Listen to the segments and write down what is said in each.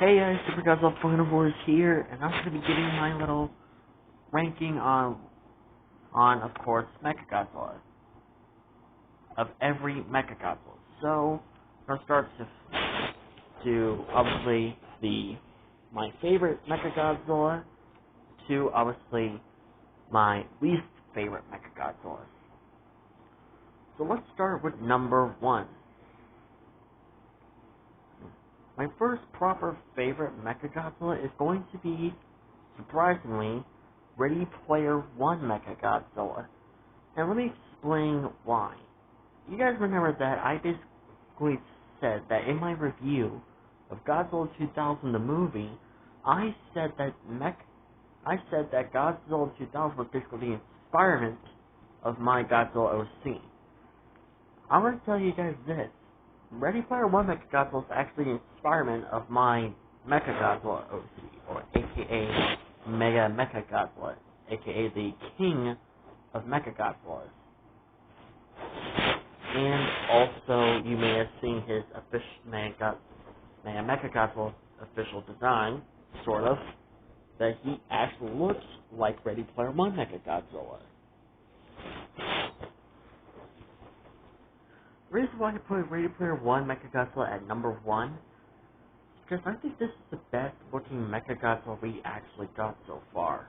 Hey guys, Super Godzilla Carnivores here, and I'm going to be giving my little ranking on of course, Mechagodzilla. Of every Mechagodzilla. So, I'm going to start to obviously, my favorite Mechagodzilla, to obviously, my least favorite Mechagodzilla. So let's start with number 1. My first proper favorite Mechagodzilla is going to be, surprisingly, Ready Player One Mechagodzilla. And let me explain why. You guys remember that I basically said that in my review of Godzilla 2000 the movie, I said that Godzilla 2000 was basically the inspiration of my Godzilla OC. I'm going to tell you guys this. Ready Player One Mechagodzilla is actually the inspiration of my Mechagodzilla OC, or aka Mega Mechagodzilla, aka the King of Mechagodzillas. And also, you may have seen his Mega Mechagodzilla official design, sort of, that he actually looks like Ready Player One Mechagodzilla. The reason why I put Ready Player One Mechagodzilla at number 1 is because I think this is the best looking Mechagodzilla we actually got so far.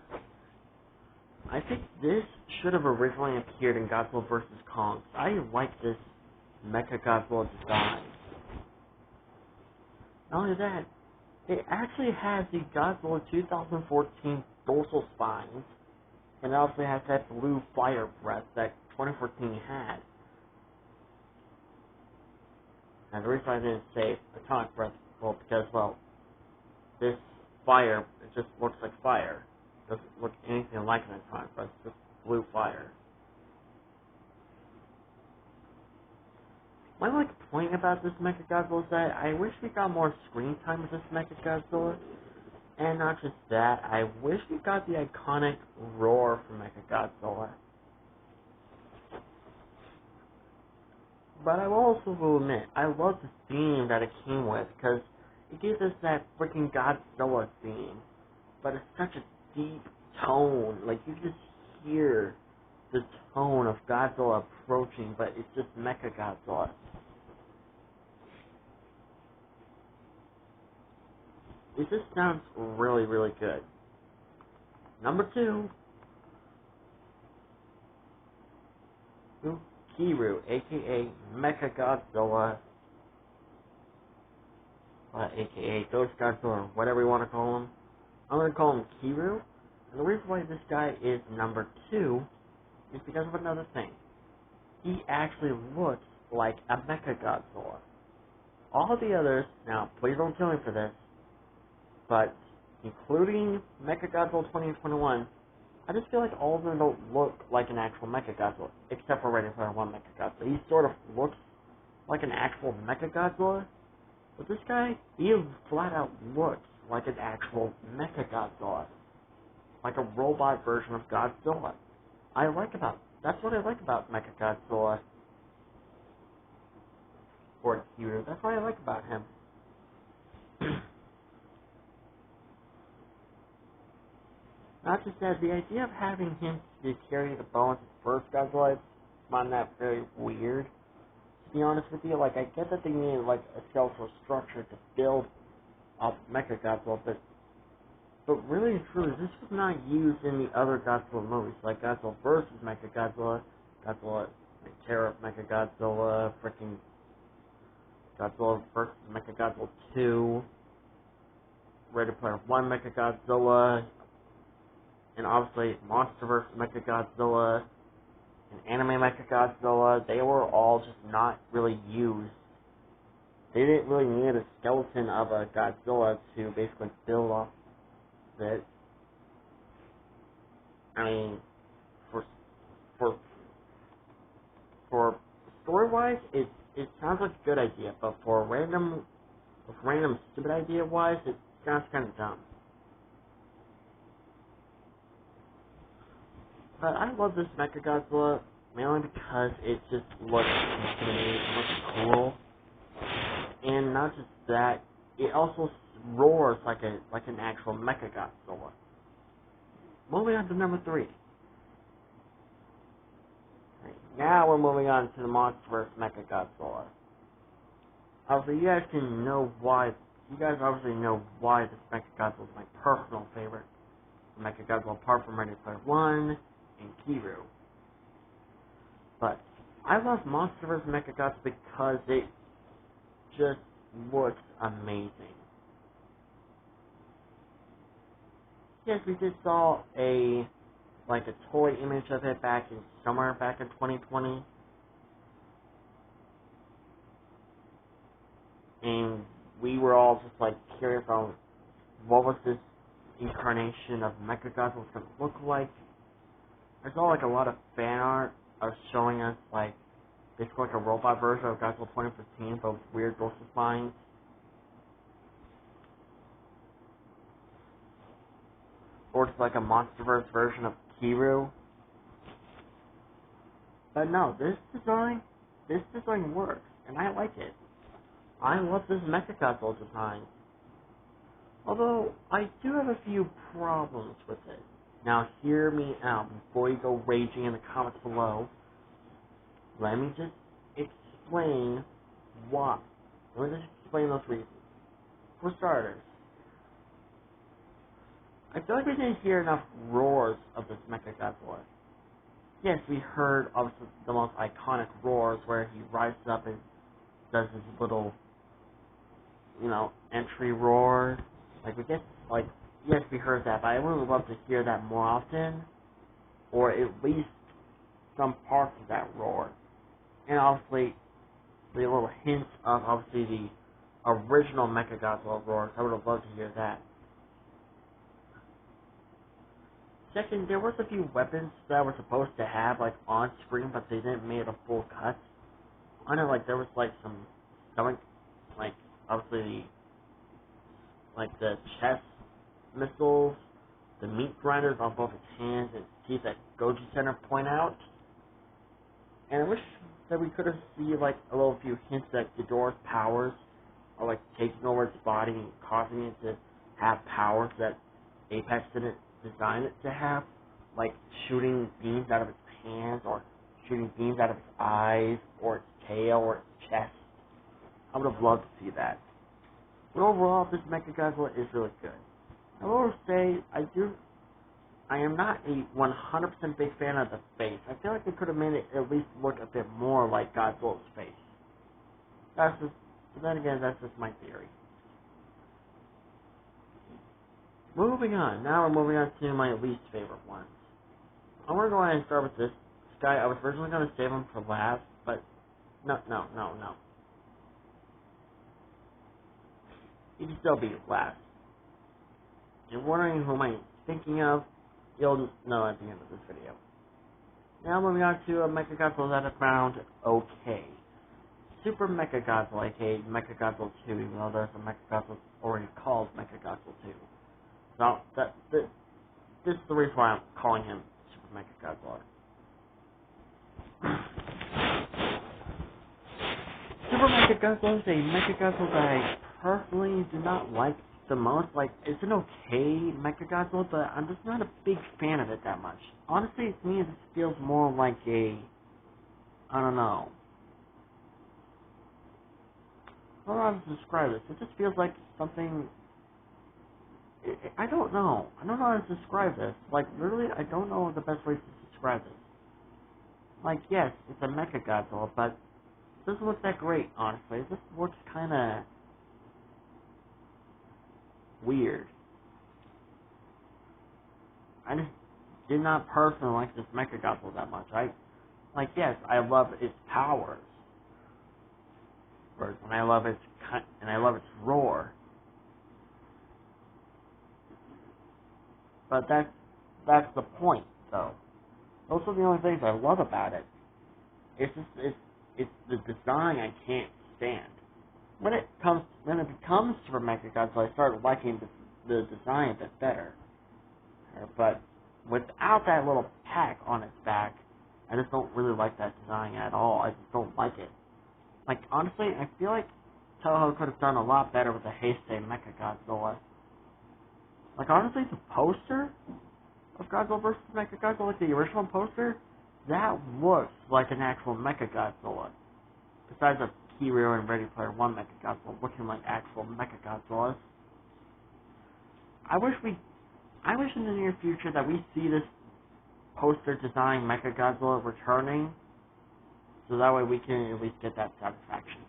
I think this should have originally appeared in Godzilla vs. Kong. I like this Mechagodzilla design. Not only that, it actually has the Godzilla 2014 dorsal spines, and it also has that blue fire breath that 2014 had. And the reason I didn't say atomic breath, well, because, well, this fire, it just looks like fire. It doesn't look anything like an atomic breath, it's just blue fire. My only complaint about this Mechagodzilla is that I wish we got more screen time with this Mechagodzilla. And not just that, I wish we got the iconic roar from Mechagodzilla. But I also will admit, I love the theme that it came with, because it gives us that freaking Godzilla theme. But it's such a deep tone, like you just hear the tone of Godzilla approaching, but it's just Mechagodzilla. It just sounds really, really good. Number 2. Kiru, aka Mechagodzilla, aka Ghost Godzilla, or whatever you want to call him. I'm going to call him Kiru, and the reason why this guy is number 2 is because of another thing. He actually looks like a Mechagodzilla. All the others, now please don't kill me for this, but including Mechagodzilla 2021, I just feel like all of them don't look like an actual Mechagodzilla, except for Ready Player One Mechagodzilla. He sort of looks like an actual Mechagodzilla, but this guy, he flat out looks like an actual Mechagodzilla, like a robot version of Godzilla. That's what I like about Mechagodzilla, or Kiru. That's what I like about him. Not just that, the idea of having him to carry the bones of the first Godzilla, I find that very weird. To be honest with you, like, I get that they needed, like, a skeletal structure to build up Mechagodzilla, but really and truly, this was not used in the other Godzilla movies, like Godzilla vs. Mechagodzilla, Godzilla Terror of Mechagodzilla, freaking Godzilla vs. Mechagodzilla 2, Ready Player One Mechagodzilla, and obviously Monster vs. Mechagodzilla, and Anime Mechagodzilla. They were all just not really used. They didn't really need a skeleton of a Godzilla to basically build off it. I mean, for story-wise, it sounds like a good idea, but for random stupid idea-wise, it sounds kind of dumb. But I love this Mechagodzilla mainly because it just looks intimidating, it looks cool, and not just that, it also roars like an actual mechagodzilla. Moving on to number 3. Right, now we're moving on to the MonsterVerse Mechagodzilla. Obviously, you guys obviously know why this Mechagodzilla is my personal favorite Mechagodzilla, apart from Ready Player One and Kiru. But I love MonsterVerse Mechagodzilla because it just looks amazing. Yes, we just saw a toy image of it back in 2020. And we were all just curious on what was this incarnation of Mechagodzilla going to look like. I saw a lot of fan art of showing us basically a robot version of Godzilla 2015 but with weird dorsal spines. Or just a MonsterVerse version of Kiru. But no, this design works, and I like it. I love this Mechagodzilla design. Although, I do have a few problems with it. Now, hear me out before you go raging in the comments below. Let me just explain why. Let me just explain those reasons. For starters, I feel like we didn't hear enough roars of this Mechagodzilla. Yes, we heard obviously the most iconic roars where he rises up and does his little, entry roar. Yes, we heard that, but I would love to hear that more often, or at least some parts of that roar. And obviously, the little hints of obviously the original Mechagodzilla roars. I would have loved to hear that. Second, there was a few weapons that were supposed to have on screen, but they didn't make a full cut. I know there was some stomach, obviously the chest missiles, the meat grinders on both his hands and teeth that Goji Center point out. And I wish that we could have seen a little few hints that Ghidorah's powers are taking over its body and causing it to have powers that Apex didn't design it to have, shooting beams out of its hands or shooting beams out of its eyes or its tail or its chest. I would have loved to see that. But overall, this Mechagodzilla is really good. I will say, I am not a 100% big fan of the face. I feel like they could have made it at least look a bit more like Godzilla's face. But then again, that's just my theory. Moving on. Now we're moving on to my least favorite ones. I'm going to go ahead and start with this guy. I was originally going to save him for last, but no. He can still be last. If you're wondering who I'm thinking of, you'll know at the end of this video. Now moving on to a Mechagodzilla that I found okay. Super Mechagodzilla, aka Mechagodzilla 2, even though there's a Mechagodzilla already called Mechagodzilla 2. So, this is the reason why I'm calling him Super Mechagodzilla. Super Mechagodzilla is a Mechagodzilla that I personally do not like the most. It's an okay Mechagodzilla, but I'm just not a big fan of it that much. Honestly, to me, it just feels more like I don't know. I don't know how to describe this. It just feels like something. I don't know. I don't know how to describe this. Literally, I don't know the best way to describe this. Yes, it's a Mechagodzilla, but it doesn't look that great, honestly. It just looks kind of weird. I just did not personally like this Mechagodzilla that much. Yes, I love its powers, and I love its roar. But that's the point, though. Those are the only things I love about it. It's the design I can't stand. When it becomes Super Mechagodzilla, I start liking the design a bit better. But without that little pack on its back, I just don't really like that design at all. I just don't like it. Honestly, I feel like Toho could have done a lot better with the Heisei Mechagodzilla. Like, honestly, the poster of Godzilla vs. Mechagodzilla, like the original poster, that looks like an actual Mechagodzilla. Besides the Kiryu and Ready Player One Mechagodzilla looking like actual Mechagodzillas. I wish in the near future that we see this poster design Mechagodzilla returning, so that way we can at least get that satisfaction.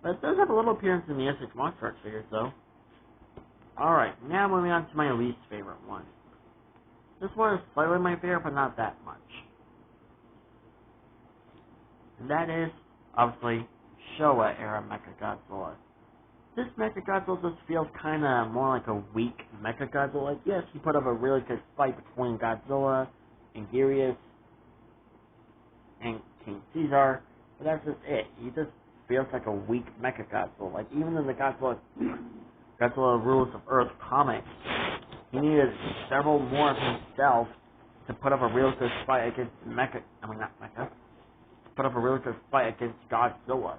But it does have a little appearance in the SH Monster Arts figures, though. Alright, now moving on to my least favorite one. This one is slightly my favorite, but not that much. And that is, obviously, Showa-era Mechagodzilla. This Mechagodzilla just feels kind of more like a weak Mechagodzilla. Like, yes, he put up a really good fight between Godzilla and Gyrius and King Caesar, but that's just it. He just feels like a weak Mechagodzilla. Like, even in the Godzilla Rules of Earth comics, he needed several more of himself to put up a real good fight against put up a really good fight against Godzilla.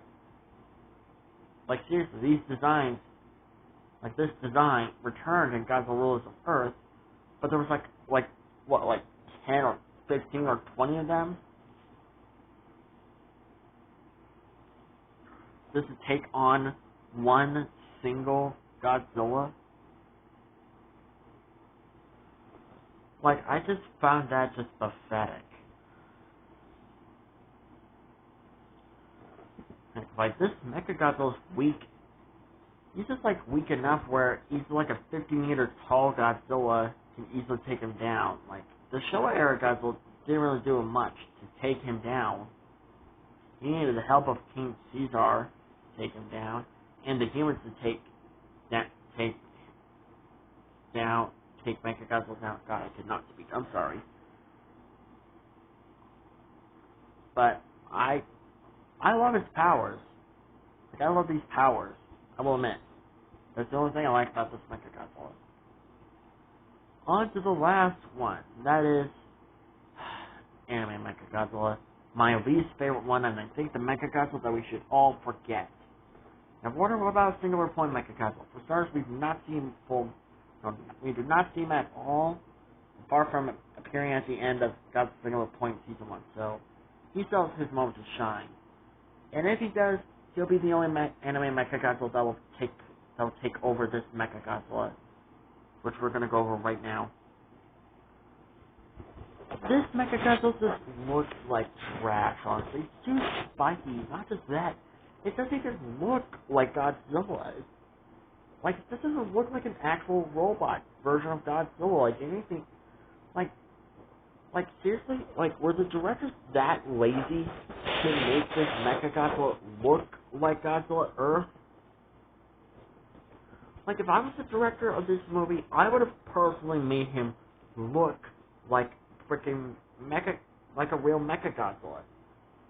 Like, seriously, these designs, like this design, returned in Godzilla Rules of Earth, but there was like 10 or 15 or 20 of them? Just to take on one single Godzilla? Like, I just found that just pathetic. Like, this Mechagodzilla's weak. He's just, like, weak enough where he's like a 50-meter tall Godzilla can easily take him down. Like, the Showa-era Godzilla didn't really do much to take him down. He needed the help of King Caesar to take him down, and the humans to take Mechagodzilla down. God, I could not speak. I'm sorry. But I love his powers. Like, I love these powers. I will admit. That's the only thing I like about this Mechagodzilla. On to the last one. That is Anime Mechagodzilla. My least favorite one, and I think the Mechagodzilla that we should all forget. Now, wondering about Singular Point Mechagodzilla. For starters, we do not see him at all, far from appearing at the end of Godzilla Singular Point Season 1. So, he still has his moment to shine. And if he does, he'll be the only anime Mechagodzilla that will take over this Mechagodzilla, which we're going to go over right now. This Mechagodzilla just looks like trash, honestly. It's too spiky. Not just that, it doesn't even look like Godzilla. Like, this doesn't look like an actual robot version of Godzilla. Like, anything, like seriously, like, were the directors that lazy to make this Mechagodzilla look like Godzilla Earth? Like, if I was the director of this movie, I would have personally made him look like freaking like a real Mechagodzilla.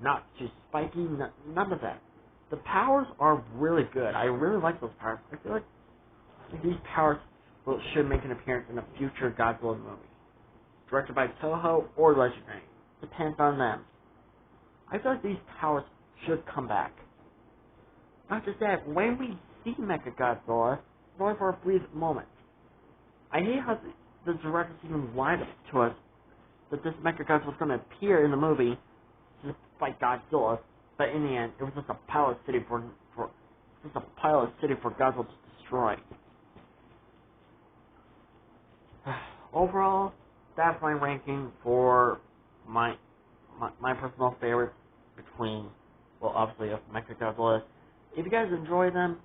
Not too spiky, none of that. The powers are really good. I really like those powers. I feel like these powers should make an appearance in a future Godzilla movie. Directed by Toho or Legendary. Depends on them. I feel like these powers should come back. Not just that, when we see Mechagodzilla, it's only for a brief moment. I hate how the directors even lied to us that this Mechagodzilla was going to appear in the movie to fight Godzilla, but in the end, it was just a pile of city for Godzilla to destroy. Overall, that's my ranking for my personal favorites between, well, obviously, of Mechagodzilla. If you guys enjoy this,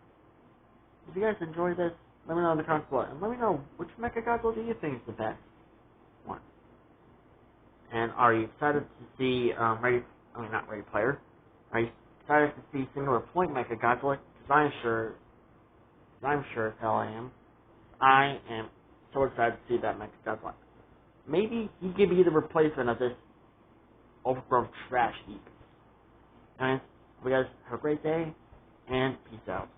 let me know in the comments below, and let me know which Mechagodzilla do you think is the best one. And are you excited to see not Ready Player? Are you excited to see Singular Point Mechagodzilla? Because I'm sure as hell I am. I am so excited to see that Mechagodzilla. Maybe he could be the replacement of this overgrown trash heap. Anyways, you guys have a great day, and peace out.